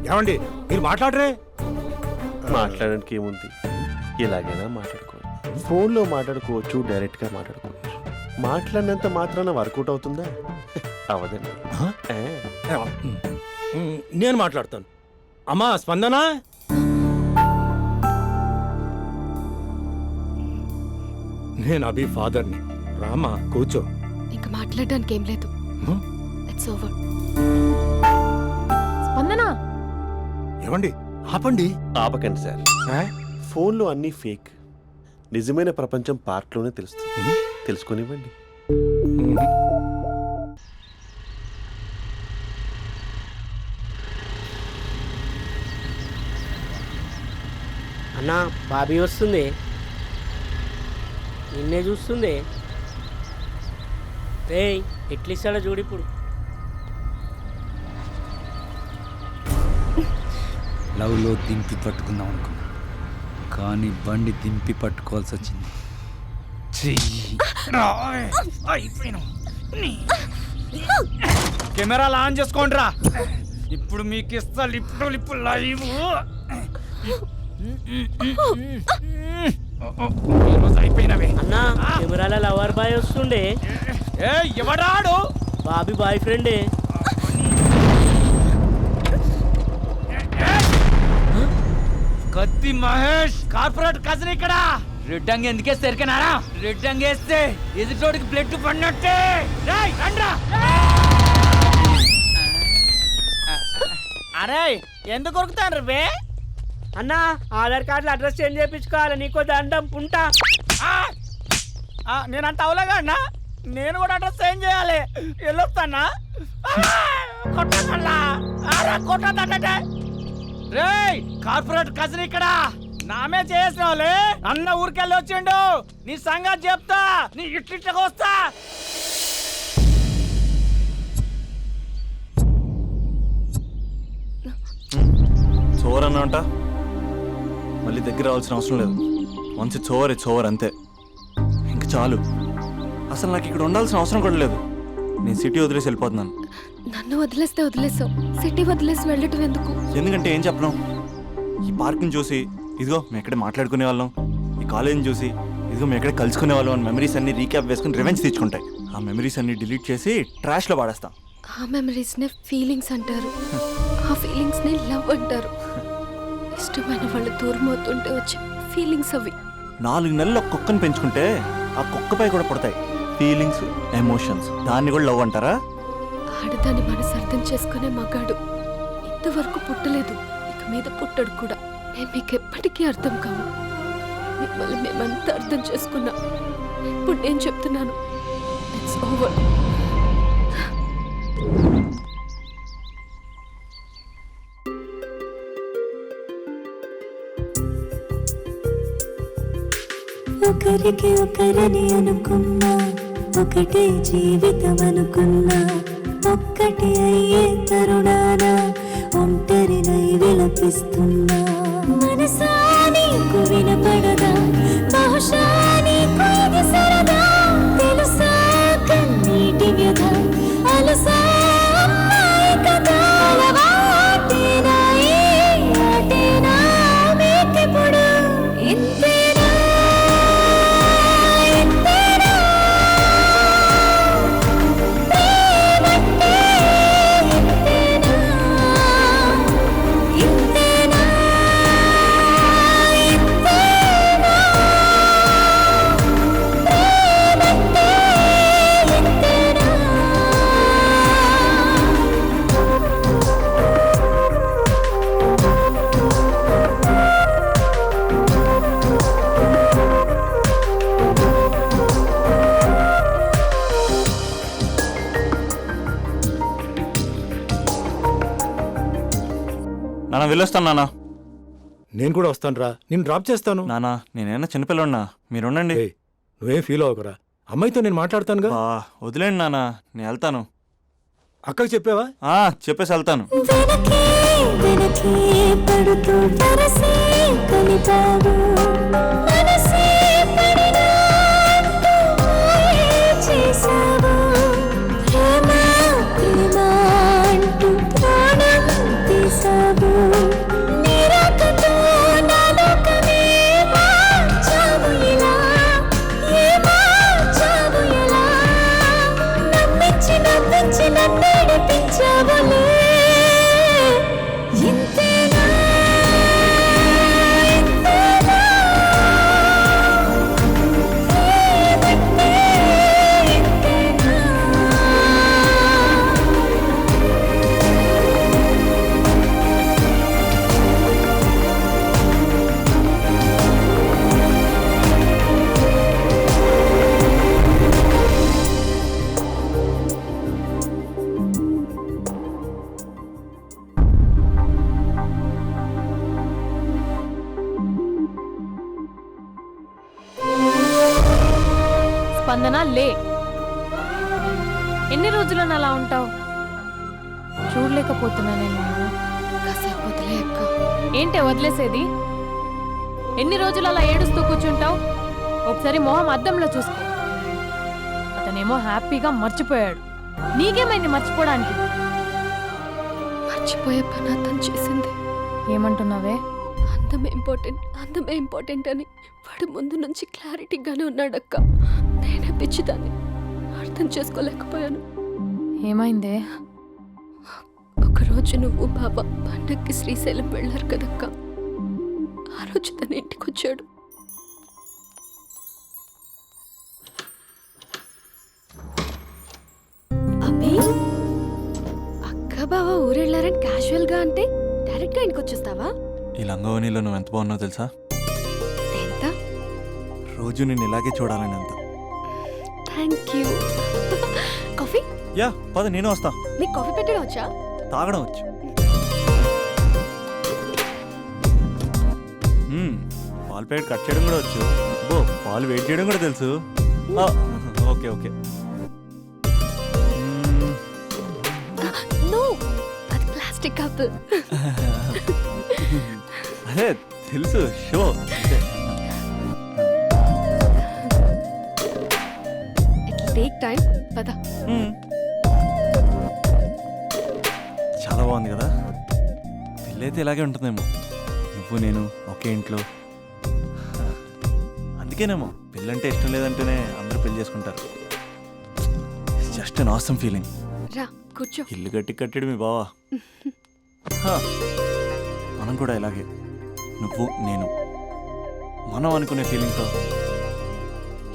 ఏమండి మీరు మాట్లాడరే? మాట్లాడడానికి ఏముంది, ఎలాగైనా మాట్లాడుకోవచ్చు. ఫోన్లో మాట్లాడుకోవచ్చు, డైరెక్ట్గా మాట్లాడుకోవచ్చు. మాట్లాడినంత మాత్రాన వర్కౌట్ అవుతుందా? అవదండి. నేను మాట్లాడతాను. అమ్మా స్పందన, నేను అభి ఫాదర్ని. రామా కూర్చో. ఇంకా మాట్లాడడానికి ఏం లేదు. It's over. స్పందన, ఏమండి ఆపండి. ఆపకండి సార్. ఫోన్లో అన్నీ ఫేక్. నిజమైన ప్రపంచం పార్క్లోనే తెలుస్తుంది. తెలుసుకొనివ్వండి. అన్నా బాబీ వస్తుంది, నిన్నే చూస్తుంది. రేయ్ ఎట్లా ఇస్తాడో చూడు ఇప్పుడు. లవ్లో దింపి పట్టుకుందాం అనుకున్నా, కానీ బండి దింపి పట్టుకోవాల్సి వచ్చింది. కెమెరాలు ఆన్ చేసుకోండిరా, ఇప్పుడు మీకు ఇస్తా లిప్పు లైవ్. అయిపోయినవే అన్నా కెమెరాల లవర్ బాయ్ వస్తుండే. ఎవడాడు? బాబీ బాయ్ ఫ్రెండే. కత్తి మహేష్ కార్పొరేట్ కజన్ ఇక్కడ. రెడ్ అంగి ఎందుకేస్తే ఎరికనారా? రెడ్ అంగి వేస్తే ఎదుటోడికి బ్లడ్ పడినట్టే. అరే ఎందుకు కొరుకుతాను రే? అన్నా ఆధార్ కార్డులో అడ్రస్ చేంజ్ చేయించుకోవాలి, నీకో దండం ఉంటా. నేనంత అవలేగా అన్నా, నేను కూడా అడ్రస్ చేంజ్ చేయాలి. వెళ్ళొస్తానా? కొట్టదంటే రే కార్పొరేట్ కజన్ ఇక్కడ. నామే చేసిన వాళ్ళే అన్న ఊరికెళ్ళి వచ్చిండు. నీ సంగతి చెప్తా, నీ ఇట్లిట్లకి వస్తా. చోర్ అన్నంట మళ్ళీ దగ్గర రావాల్సిన అవసరం లేదు. వన్స్ ఇట్స్ ఓవర్ అంతే, ఇంక చాలు. అసలు నాకు ఇక్కడ ఉండాల్సిన అవసరం కూడా లేదు. నేను సిటీ వదిలేసి వెళ్ళిపోతున్నాను. నన్ను వదిలేస్తే వదిలేసావు, సిటీ వదిలేసి వెళ్ళటం ఎందుకు? ఎందుకంటే ఏం చెప్పను, ఈ పార్క్ని చూసి ఇదిగో మేము ఎక్కడే మాట్లాడుకునే వాళ్ళం, ఈ కాలేజీని చూసి ఇదిగో మేము ఎక్కడే కలుసుకునే వాళ్ళం అని మెమరీస్ అన్ని రీక్యాప్ వేసుకుని రివెంజ్ తెచ్చుకుంటాయి. ఆ మెమరీస్ అన్ని డిలీట్ చేసి ట్రాష్లో పాడేస్తాం. ఆ మెమరీస్నే ఫీలింగ్స్ అంటారు, ఆ ఫీలింగ్స్నే లవ్ అంటారు. ఇష్టమైన వాళ్ళు దూరం అవుతుంటే వచ్చే ఫీలింగ్స్ అవి. 4 నెలలు ఒక కుక్కను పెంచుకుంటే ఆ కుక్కపై కూడా పడతాయి ఫీలింగ్స్, ఎమోషన్స్. దాన్ని కూడా లవ్ అంటారా? ఆడదాన్ని మనసు అర్థం చేసుకునే మగాడు ఇంతవరకు పుట్టలేదు, ఇక మీద పుట్టడు కూడా. మేము మీకు ఎప్పటికీ అర్థం కావు. మిమ్మల్ని మేమంతా అర్థం చేసుకున్నాం. ఇప్పుడు నేను చెప్తున్నాను, ఇట్స్ ఓవర్. ఒకరికి ఒకరని అనుకున్నా, ఒకటే జీవితం అనుకున్నా, ఒక్కటి అయ్యే తరుణాన ఒంటరినై విలపిస్తున్నా. మనసా నీకు వినపడదా? బహుశా నీకు ఇది సరదా. తెలుసా కన్నీటి వ్యధ, అలసా అమ్మాయి కదా. అలవాటేనా ఈ ఆటేనా మీకిప్పుడు? ఇంతేనా ఇంతేనా ప్రేమంటే? ఇంతేనా ఇంతేనా ఇంతేనా ప్రేమంటే? ఇంతేనా? నాన్న వెళ్ళొస్తాను నాన్న. నేను కూడా వస్తాను రా, నేను డ్రాప్ చేస్తాను. నానా నేనైనా చిన్నపిల్లన్నా, మీరు ఉండండి. ఏయ్, నువ్వేం ఫీల్ అవ్వకురా, అమ్మాయితో నేను మాట్లాడతానుగా. వదిలేండి నాన్న, నేను వెళ్తాను. అక్కకి చెప్పావా? చెప్పేసి వెళ్తాను. వెనకే వెనకే పడుతూ తరసే కలిపావు. మనసే పడినా అంటూ మాయే చేసావు. ప్రేమ ప్రేమ అంటూ ప్రాణం తీసావు. నిరాకతో నా లోకమే మార్చావు ఇలా. ఏ మార్చావు ఎలా? నమ్మించి నమ్మించి నన్ను నడిపించావులే. ఇంతేనా ఇంతేనా స్పందన లే. ఎన్ని రోజులను అలా ఉంటావు? చూడలేకపోతున్నా నేను. కాసేపు వదిలే అక్క. ఏంటే వదిలేసేది? ఎన్ని రోజులు అలా ఏడుస్తూ కూర్చుంటావు? ఒకసారి మొహం అద్దంలో చూసుకో. అతనేమో హ్యాపీగా మర్చిపోయాడు. నీకేమైంది మర్చిపోవడానికి? మర్చిపోయే పని అతను చేసింది. ఏమంటున్నావే? అందమే ఇంపార్టెంట్ అని వాడు ముందు నుంచి క్లారిటీగానే ఉన్నాడక్క. నేనే పిచ్చిదాన్ని అర్థం చేసుకోలేకపోయాను. ఏమైందే? ఒకరోజు నువ్వు బాబా పండక్కి శ్రీశైలం వెళ్ళారు కదక్క. ఆ రోజు తన ఇంటికి వచ్చాడు. అబ్బి, అక్క బావ ఊరెళ్ళారని క్యాజువల్ గా అంటే డైరెక్ట్ గా ఇంటికి వచ్చేస్తావా? ఈ లంగవనిలో నువ్వు ఎంత బాగున్నావు తెలుసా? ఎంత? రోజు నేను ఇలాగే చూడాలని అంత. Thank you. కాఫీ? యా పద, నేను వస్తా. నీకు కాఫీ పెట్టడం వచ్చా? తాగడం వచ్చు. పాలు ప్యాకెట్ కట్ చేయడం కూడా వచ్చు. పాలు వెయిట్ చేయడం కూడా తెలుసు. Okay okay. నో, అది ప్లాస్టిక్ కప్. అదే తెలుసు, షో. It take time. పద. చాలా బాగుంది కదా. పెళ్ళైతే ఇలాగే ఉంటుందేమో, నువ్వు నేను ఒకే ఇంట్లో. అందుకేనేమో పెళ్ళంటే ఇష్టం లేదంటేనే అందరూ పెళ్లి చేసుకుంటారు. Just an awesome feeling. రా కూర్చో. ఇల్లు కట్టాడు మీ బావా. మనం కూడా ఇలాగే, నువ్వు నేను, మనం అనుకునే ఫీలింగ్తో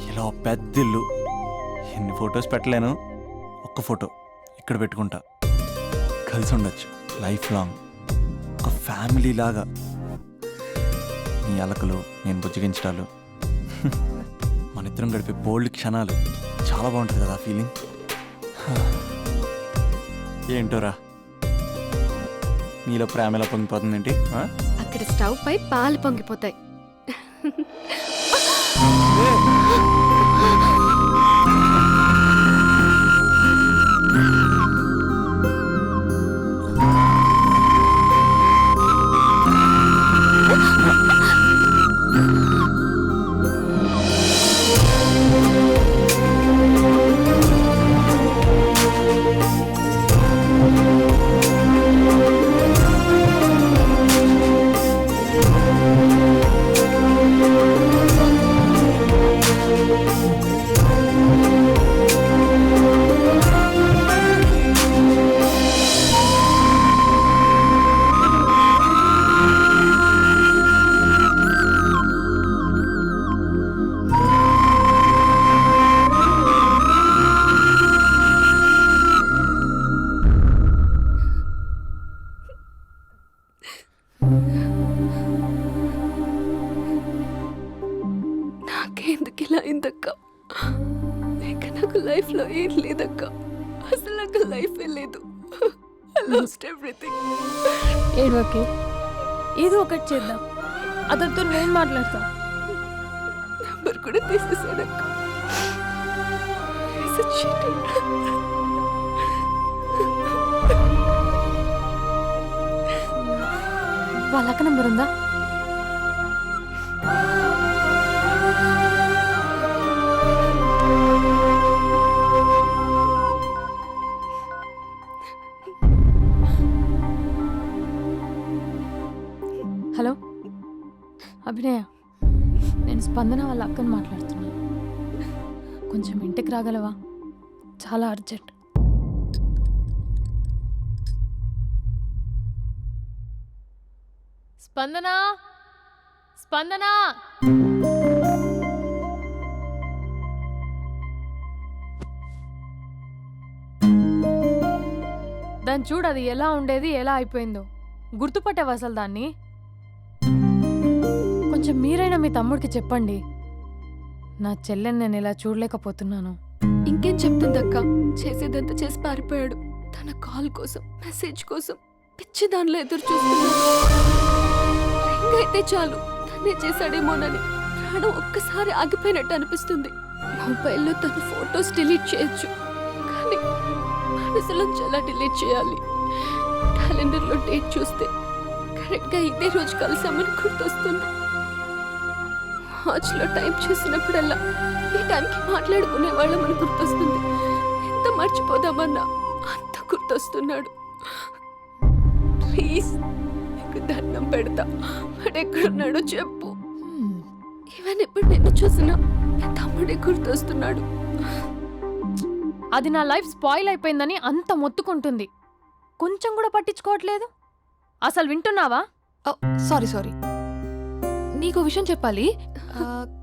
ఇలా పెద్ద ఇల్లు. ఎన్ని ఫొటోస్ పెట్టలేను, ఒక్క ఫోటో ఇక్కడ పెట్టుకుంటా. కలిసి ఉండొచ్చు లైఫ్ లాంగ్, ఒక ఫ్యామిలీ లాగా. నీ అలకలు, నేను బుజ్జగించడాలు, మన ఇద్దరం గడిపే బోల్డ్ క్షణాలు. చాలా బాగుంటుంది కదా ఆ ఫీలింగ్. ఏంటోరా, నీలో ప్రేమ ఎలా పొంగిపోతుందేంటి? అక్కడ స్టవ్ పై పాలు పొంగిపోతాయి. నాకెందుకు ఇలా అయిందక్క? నాకు లైఫ్ లో ఏం లేదక్క. అసలు నాకు లైఫ్ లేదు. I lost everything. ఏడవకే, ఏదో ఒకటి చేద్దాం. అతనితో నేను మాట్లాడతా. నెంబర్ కూడా తీసేసాడక్క. He's a cheater. వాళ్ళ అక్క నంబర్ ఉందా? హలో అభినయ, నేను స్పందన వాళ్ళ అక్కని మాట్లాడుతున్నాను. కొంచెం ఇంటికి రాగలవా? చాలా అర్జెంట్. స్పందన, స్పందన. దాన్ని చూడు, అది ఎలా ఉండేది ఎలా అయిపోయిందో. గుర్తుపట్టావు అసలు దాన్ని? కొంచెం మీరైనా మీ తమ్ముడికి చెప్పండి. నా చెల్లెని నేను ఇలా చూడలేకపోతున్నాను. ఇంకేం చెప్తుందక్క? చేసేదంతా చేసి పారిపోయాడు. తన కాల్ కోసం, మెసేజ్ కోసం పిచ్చి దానిలో ఎదురు చూస్తున్నాడు. రింగ్ అయితే చాలు తనే చేశాడేమోనని ప్రాణం ఒక్కసారి ఆగిపోయినట్టు అనిపిస్తుంది. మొబైల్లో తన ఫొటోస్ డిలీట్ చేయొచ్చు, కానీ మనసులోంచి ఎలా డిలీట్ చేయాలి? క్యాలెండర్లో డేట్ చూస్తే కరెక్ట్గా ఇదే రోజు కలిసామని గుర్తొస్తుంది. వాచ్లో టైం చూసినప్పుడల్లా ఈ టైంకి మాట్లాడుకునే వాళ్ళమని గుర్తొస్తుంది. ఎంత మర్చిపోదామన్నా అంత గుర్తొస్తున్నాడు. ప్లీజ్ నీకు దండం పెడతా, వాడు ఎక్కడున్నాడో చెప్పు. ఈవెన్ ఇప్పుడు నిన్ను చూసినా నా తమ్ముడే గుర్తొస్తున్నాడు. అది నా లైఫ్ స్పాయిల్ అయిపోయిందని అంత మొత్తుకుంటుంది. కొంచెం కూడా పట్టించుకోవట్లేదు. అసలు వింటున్నావా? సారీ సారీ, నీకు విషయం చెప్పాలి,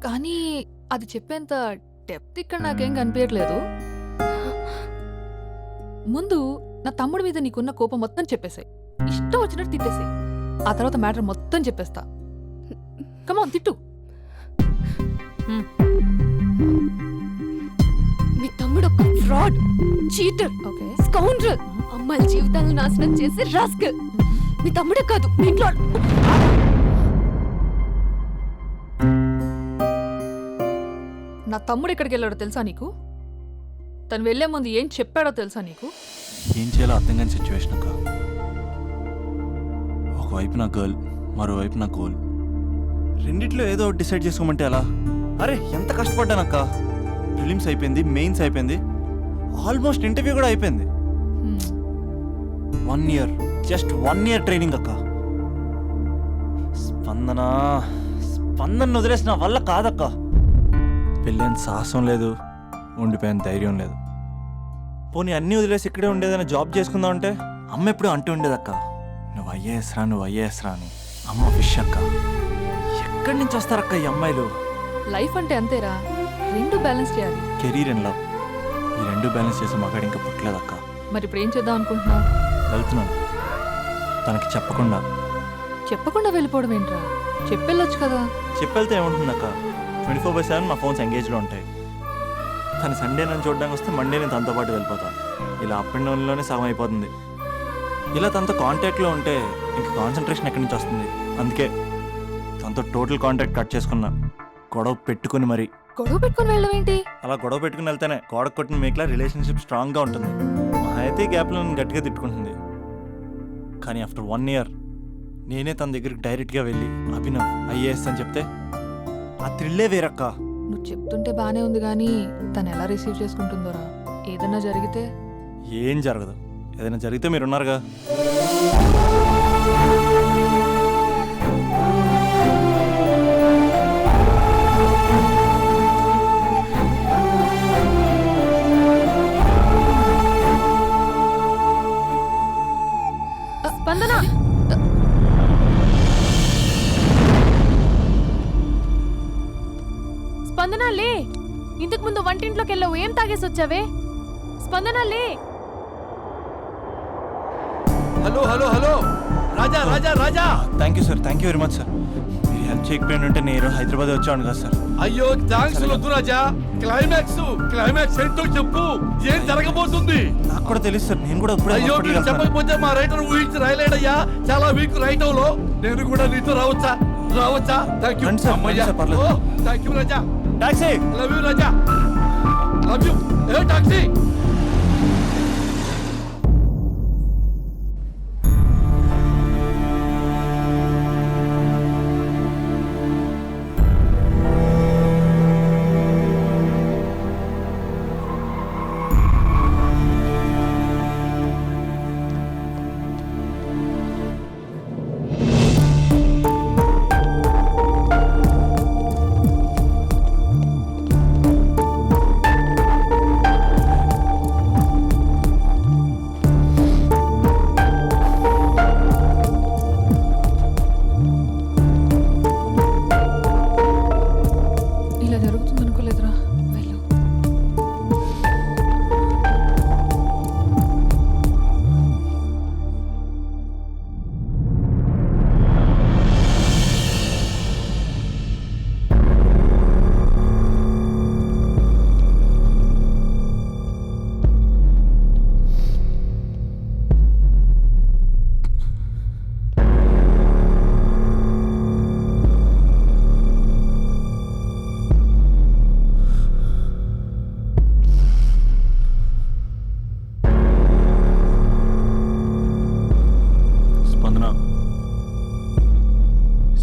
కానీ అది చెప్పేంత డెప్త్ ఇక్కడ నాకేం కనిపించట్లేదు. ముందు నా తమ్ముడి మీద నీకున్న కోపం మొత్తం చెప్పేసాయి, ఇష్టం వచ్చినట్టు తిట్టేసాయి. ఆ తర్వాత మ్యాటర్ మొత్తం చెప్పేస్తా. కమాన్ తిట్టు. మీ తమ్ముడు ఒక ఫ్రాడ్, చీటర్, స్కౌండ్రల్, అమ్మాయిల జీవితాలను నాశనం చేసి రాస్కల్. మీ తమ్ముడే కాదు, మీ ఇంట్లో నా తమ్ముడు ఎక్కడికి వెళ్ళాడో తెలుసా నీకు? తను వెళ్లే ముందు ఏం చెప్పాడో తెలుసా నీకు? ఏం చేయాలో అర్థం కాని సిచ్యువేషన్ అక్క. ఒకవైపు నా గర్ల్, మరోవైపు నా గోల్. రెండిట్లో ఏదో ఒకటి డిసైడ్ చేసుకోమంటే ఎలా? అరే ఎంత కష్టపడ్డానక్క. ప్రిలిమ్స్ అయిపోయింది, మెయిన్స్ అయిపోయింది, ఆల్మోస్ట్ ఇంటర్వ్యూ కూడా అయిపోయింది. 1 year, జస్ట్ 1 year ట్రైనింగ్ అక్క. స్పందన వదిలేసి నా వల్ల కాదక్క. పెళ్ళైన సాహసం లేదు, ఉండిపోయిన ధైర్యం లేదు. పోనీ అన్నీ వదిలేసి ఇక్కడే ఉండేదైనా జాబ్ చేసుకుందాం అంటే అమ్మ ఎప్పుడు అంటూ ఉండేదక్క, నువ్వు ఐఏఎస్ రా అని. అమ్మ ఫిష్ అక్క. ఎక్కడి నుంచి వస్తారక్క ఈ అమ్మాయిలు? లైఫ్ అంటే అంతేరా, రెండు బ్యాలెన్స్ చేయాలి. కెరీర్ అండ్ లవ్, ఈ రెండు బ్యాలెన్స్ చేసే మగాడు ఇంకా పుట్టలేదక్క. మరి ఇప్పుడు ఏం చేద్దాం అనుకుంటున్నావు? వెళ్తున్నాను, తనకి చెప్పకుండా వెళ్ళిపోవడం ఏంట్రా? చెప్పెళ్ళొచ్చు కదా. చెప్పెళ్తే ఏముంటుందక్క, 24/7 మా ఫోన్స్ ఎంగేజ్లో ఉంటాయి. తను సండే నన్ను చూడడానికి వస్తే మండే నేను తనతో పాటు వెళ్ళిపోతాను. ఇలా అప్ అండ్ డౌన్లోనే సగం అయిపోతుంది. ఇలా తనతో కాంటాక్ట్లో ఉంటే ఇంకా కాన్సన్ట్రేషన్ ఎక్కడి నుంచి వస్తుంది? అందుకే తనతో టోటల్ కాంటాక్ట్ కట్ చేసుకున్నా, గొడవ పెట్టుకుని మరి. గొడవ పెట్టుకుని వెళ్ళడం ఏంటి? అలా గొడవ పెట్టుకుని వెళ్తేనే గోడ కొట్టిన మీకులా రిలేషన్షిప్ స్ట్రాంగ్గా ఉంటుంది. మా అయితే గ్యాప్లో నన్ను గట్టిగా తిట్టుకుంటుంది. కానీ ఆఫ్టర్ 1 year నేనే తన దగ్గరికి డైరెక్ట్గా వెళ్ళి అభినవ్ ఐఏఎస్ అని చెప్తే ఆ థ్రిల్లే వేరక్క. నువ్వు చెప్తుంటే బానే ఉంది, కానీ తను ఎలా రిసీవ్ చేసుకుంటుందోరా? ఏదన్నా జరిగితే? ఏం జరగదు, ఏదైనా జరిగితే మీరున్నారుగా. స్పందన, స్పందన లే. ఇంతకు ముందు వంటింట్లోకి వెళ్ళావు, ఏం తాగేసి వచ్చావే? స్పందన లే. Hello hello hello, Raja Raja Raja. Thank you sir, thank you very much sir. మీరు హెల్ప్ చేయకపోయిన ఉంటే నేను హైదరాబాద్ వచ్చాను కదా సార్. అయ్యో థ్యాంక్స్ వద్దు రాజా. క్లైమాక్స్ ఏంటో చెప్పు, ఏం జరగబోతుంది? నాకు కూడా తెలుసు సార్, నేను కూడా అయ్యో మీరు చెప్పకపోతే మా రైటర్ ఊహించి రాయలేడయ్యా. చాలా వీక్ రైట్ లో నేను కూడా నీతో రావచ్చా? థ్యాంక్ యూ అమ్మయ్యా. Thank you Raja. Taxi. Love you Raja, love you. A taxi.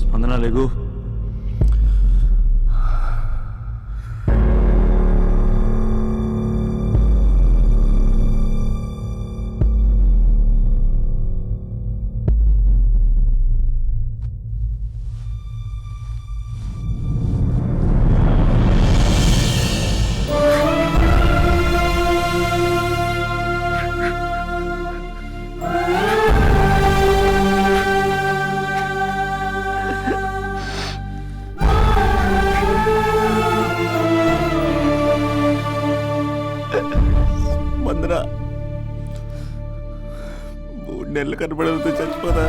స్పందన లేగు. స్పందన 3 నెలలు కనపడకపోతే చచ్చిపోదా?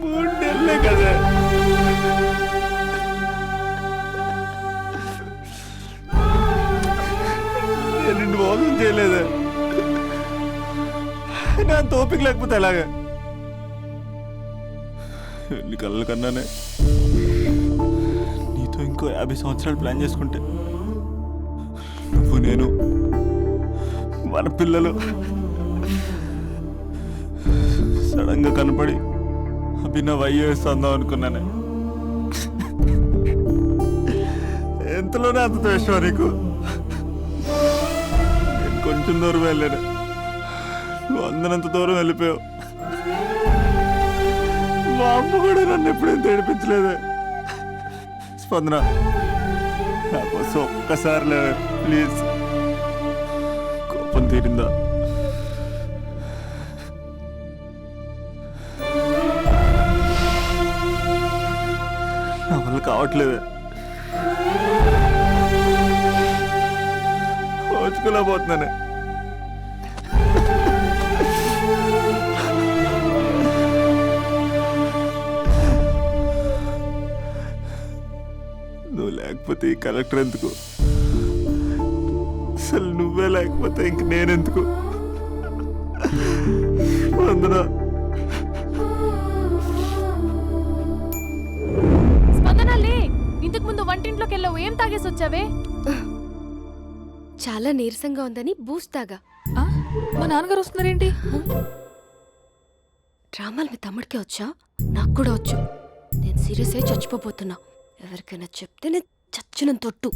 3 నెలలే కదా. నేను నిన్ను మోసం చేయలేదా? నా తోపిక లేకపోతే ఎలాగా? ఎన్ని కళ్ళ కన్నానే నీతో ఇంకో 50 సంవత్సరాలు ప్లాన్ చేసుకుంటే నువ్వు నేను మన పిల్లలు సడన్ గా కనపడి అభినవ్ ఐఏఎస్ అందాం అనుకున్నానే. ఎంతలోనే అంత ద్వేషం నీకు. నేను కొంచెం దూరం వెళ్ళాను, నువ్వు అందనంత దూరం వెళ్ళిపోయావు. మా అమ్మ కూడా నన్ను ఎప్పుడేం ఏడిపించలేదే. స్పందన నా కోసం ఒక్కసారి లేవే ప్లీజ్. కోపం తీరిందా? నా వల్ల కావట్లేదే. ఓచుకోలేకపోతున్నానే. నువ్వు లేకపోతే ఈ కలెక్టర్ ఎందుకు? అసలు నువ్వే లేకపోతే ఇంక నేనెందుకు? స్పందన స్పందన లే, ఇంతకు ముందు వంటింట్లోకి వెళ్ళావు, ఏం తాగేసి వచ్చావే? చాలా నీరసంగా ఉందని బూస్ట్ తాగా. మా నాన్నగారు వస్తున్నారేంటి? డ్రామాలు మీ తమ్ముడికే వచ్చా? నాకు కూడా వచ్చు. నేను సీరియస్ అయి చచ్చిపోతున్నా. ఎవరికైనా చెప్తే నేను చచ్చిన తొట్టు.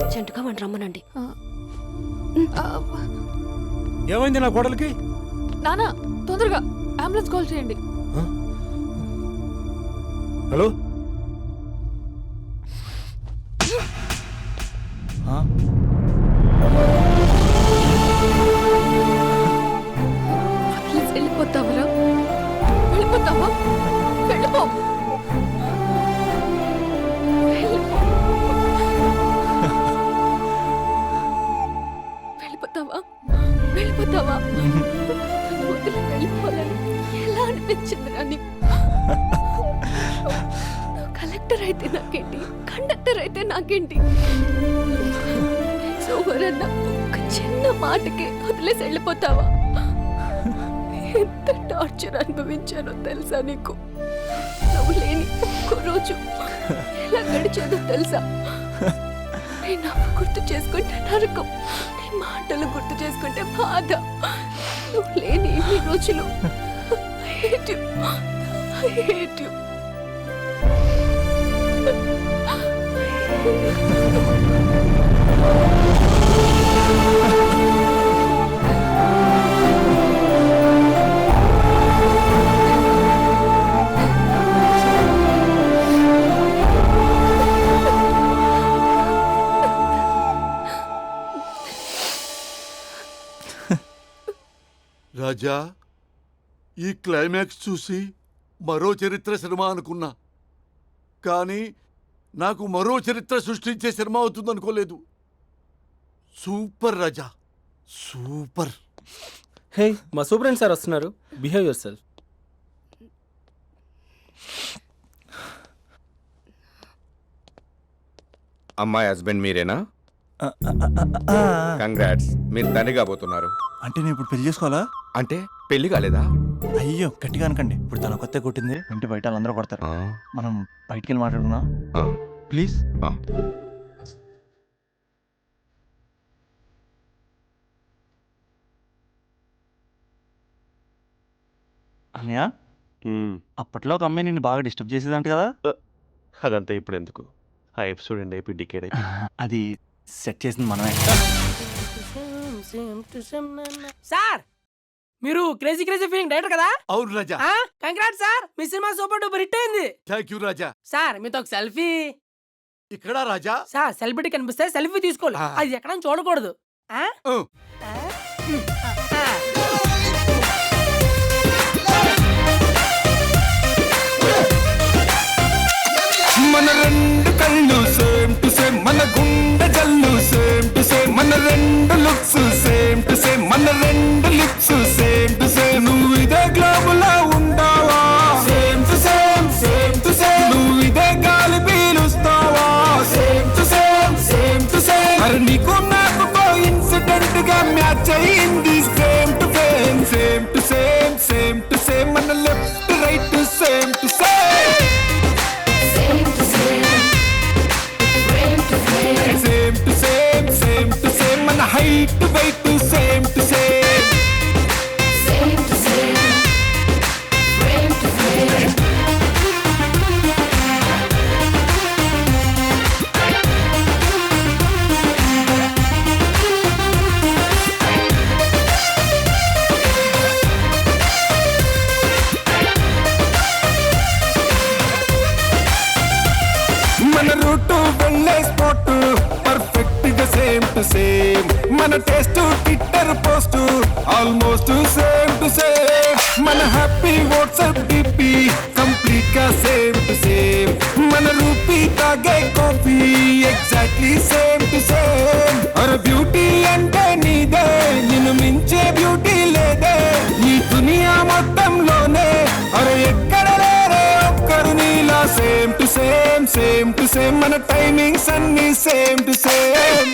అర్జెంటుగా మన రమ్మనండి. ఏమైంది నా కోడలికి? నానా తొందరగా అంబులెన్స్ కాల్ చేయండి. హలో, వెళ్ళిపోతావరా? వెళ్ళిపోతావా? వెళ్ళిపో. వెళ్ళిపోతావా? వెళ్ళిపోతావా? వదిలి వెళ్ళిపోవాలని ఎలా అనిపించిందిరా నీకు? కలెక్టర్ అయితే నాకేంటి, కండక్టర్ అయితే నాకేంటి? సోమరన్న ఒక చిన్న మాటకి వదిలేసి వెళ్ళిపోతావా? ఎంత టార్చర్ అనుభవించానో తెలుసా నీకు? నువ్వు లేని ఒక్క రోజు ఎలా గడిచేదో తెలుసా? నీ నవ్వు గుర్తు చేసుకుంటే నరకం, నీ మాటలు గుర్తు చేసుకుంటే బాధ. నువ్వు లేని ఈ రోజులు I hate you. I hate you. రాజా, ఈ క్లైమాక్స్ చూసి మరో చరిత్ర సినిమా అనుకున్నా, కానీ నాకు మరో చరిత్ర సృష్టించే సినిమా అవుతుందనుకోలేదు. సూపర్ రాజా, సూపర్. హే, మా సూపరెంట్ సార్ వస్తున్నారు. Behave your self. అమ్మాయి హస్బెండ్ మీరేనా? కంగ్రాట్స్, మీరు తండ్రి కాబోతున్నారు. అంటే నేను ఇప్పుడు పెళ్లి చేసుకోవాలా? అంటే పెళ్లి కాలేదా? అయ్యో గట్టిగా అనకండి. ఇప్పుడు తన కొత్త కొట్టింది, ఇంటి బయట వాళ్ళందరూ కొడతారు. మనం బయటికి వెళ్ళి మాట్లాడుకున్నా ప్లీజ్. అన్నయ్య అప్పట్లో ఒక అమ్మాయి నిన్ను బాగా డిస్టర్బ్ చేసేదంట కదా. అదంతా ఇప్పుడు ఎందుకు, ఆ ఎపిసోడ్ ఎండ్ అయిపోయి డికేడ్ అయిపోయి. అది సెట్ చేసింది మనమే. సార్ మీరు క్రేజీ క్రేజీ ఫీలింగ్ డైరెక్టర్ కదా? అవును రాజా. కంగ్రాట్ సార్, మీ సినిమా సూపర్ డూపర్ హిట్ అయింది. Thank you Raja. సార్ మీతో ఒక సెల్ఫీ. ఇక్కడ రాజా. సార్ సెలబ్రిటీ కనిపిస్తే సెల్ఫీ తీసుకోవాలి, అది ఎక్కడ చూడకూడదు. మన రెండు కళ్ళు సేమ్ టు సేమ్, మన గుండె జల్లు సేమ్ టు సేమ్, మన రెండు లుక్స్ సేమ్ టు సేమ్, మన రెండు లిప్స్ సేమ్ టు సేమ్. నువ్వు ఇదే గ్లోబ్ లో ఉంటావా? Same to same, same to same. నువ్వు ఇదే గాలి పీలుస్తావా? Same to same, same to same. మరి నీకు నాకు ఇన్సిడెంట్ గా మ్యాచ్ అయింది. Same to same, same to same, same to same. మన left right same to same. Same to same, same to same. మన height weight same to same. Same to same, frame to frame. మన route వెళ్ళే spot perfect గా same to same. మన taste Twitter post almost same to same. మన happy WhatsApp DP complete గా same to same. మన rupee తాగే coffee exactly same to same. అరే beauty అంటే నీదే, నిన్ను మించే బ్యూటీ లేదే ఈ దునియా మొత్తంలోనే. అరే ఎక్కడ లేరే ఒక్కరు నీలా same to same, same to same. మన టైమింగ్స్ అన్ని సేమ్ టు సేమ్.